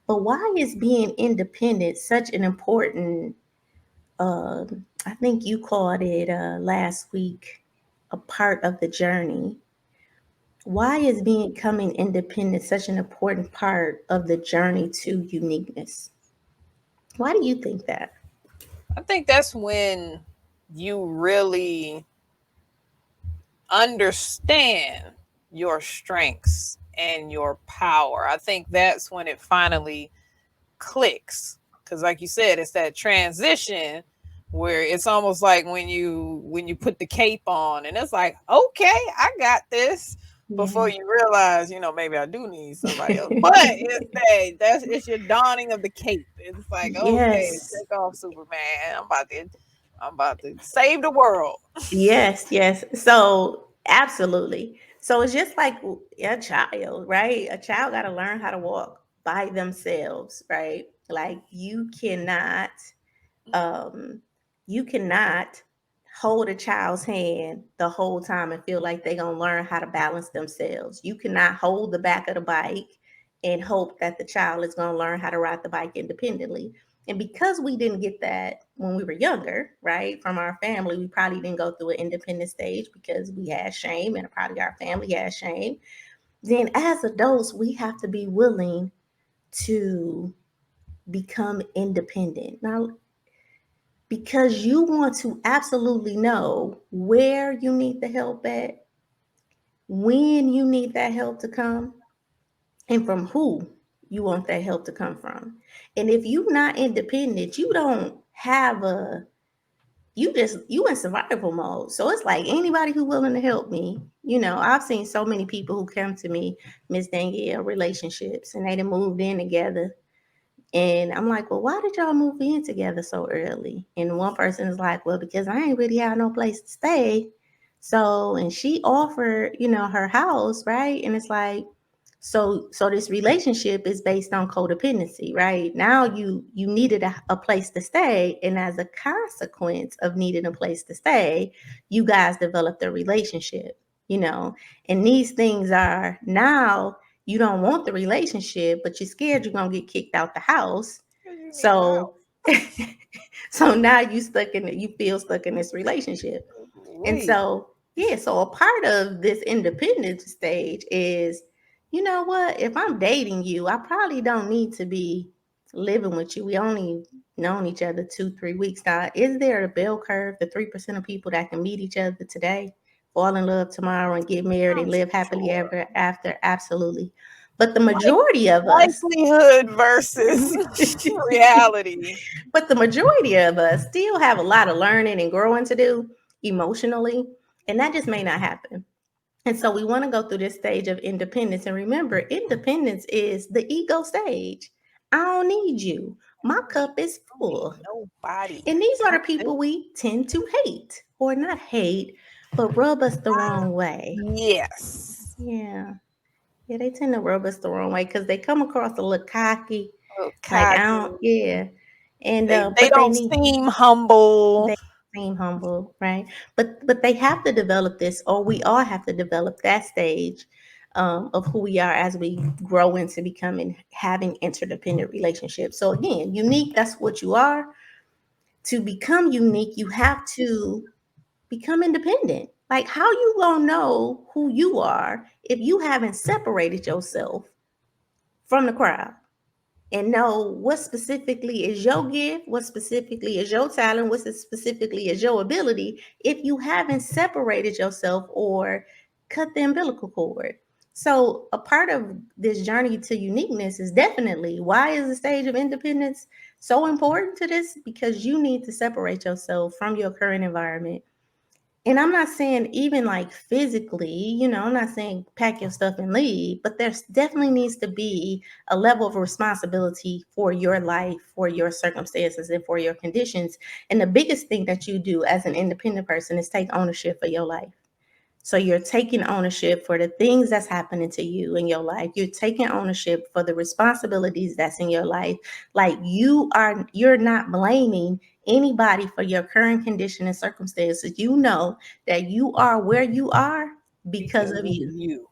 But why is being independent such an important, I think you called it last week, a part of the journey? Why is becoming independent such an important part of the journey to uniqueness? Why do you think that? I think that's when you really understand your strengths and your power. I think that's when it finally clicks. Because like you said, it's that transition where it's almost like when you put the cape on and it's like, okay, I got this, before Yeah. you realize, maybe I do need somebody else. But it's your donning of the cape. It's like, okay, Yes. take off, Superman. I'm about to save the world. Yes, yes. So, absolutely. So, it's just like a child, right? A child got to learn how to walk by themselves, right? Like um you cannot hold a child's hand the whole time and feel like they're going to learn how to balance themselves. You cannot hold the back of the bike and hope that the child is going to learn how to ride the bike independently. And because we didn't get that when we were younger, right, from our family, we probably didn't go through an independent stage because we had shame and probably our family had shame. Then as adults, we have to be willing to become independent. Now, because you want to absolutely know where you need the help at, when you need that help to come, and from who you want that help to come from. And if you're not independent, you don't have you in survival mode. So it's like anybody who's willing to help me. I've seen so many people who come to me, Miss Danielle, relationships, and they done moved in together. And I'm like, well, why did y'all move in together so early? And one person is like, well, because I ain't really had no place to stay. So, and she offered, her house, right? And it's like, so this relationship is based on codependency, right? Now you needed a place to stay, and as a consequence of needing a place to stay, you guys developed a relationship, you know. And these things are now you don't want the relationship, but you're scared you're gonna get kicked out the house. Because you need a So house. so now you feel stuck in this relationship. And Wait. so, yeah, so a part of this independence stage is, you know what, if I'm dating you, I probably don't need to be living with you. We only known each other 2, 3 weeks now. Is there a bell curve, the 3% of people that can meet each other today, fall in love tomorrow and get married I'm and live happily sure. ever after? Absolutely. But the Like majority of us likelihood versus reality. But the majority of us still have a lot of learning and growing to do emotionally, and that just may not happen. And so we want to go through this stage of independence. And remember, independence is the ego stage. I don't need you. My cup is I don't need full. nobody. And these are I'm the good. people we tend to hate, or not hate, but rub us the wrong way. Yes. Yeah. Yeah, they tend to rub us the wrong way because they come across a little cocky, Oh, like I cocky. don't, yeah. And They but they don't need seem humble. they seem humble, right? But they have to develop this, or we all have to develop that stage of who we are as we grow into becoming having interdependent relationships. So again, unique, that's what you are. To become unique, you have to become independent. Like how you gonna know who you are if you haven't separated yourself from the crowd? And know what specifically is your gift, what specifically is your talent, what specifically is your ability if you haven't separated yourself or cut the umbilical cord. So, a part of this journey to uniqueness is definitely why is the stage of independence so important to this? Because you need to separate yourself from your current environment. And I'm not saying even like physically, I'm not saying pack your stuff and leave, but there's definitely needs to be a level of responsibility for your life, for your circumstances, and for your conditions. And the biggest thing that you do as an independent person is take ownership for your life. So you're taking ownership for the things that's happening to you in your life. You're taking ownership for the responsibilities that's in your life. Like you're not blaming anybody for your current condition and circumstances. You know that you are where you are because Because of of you. you.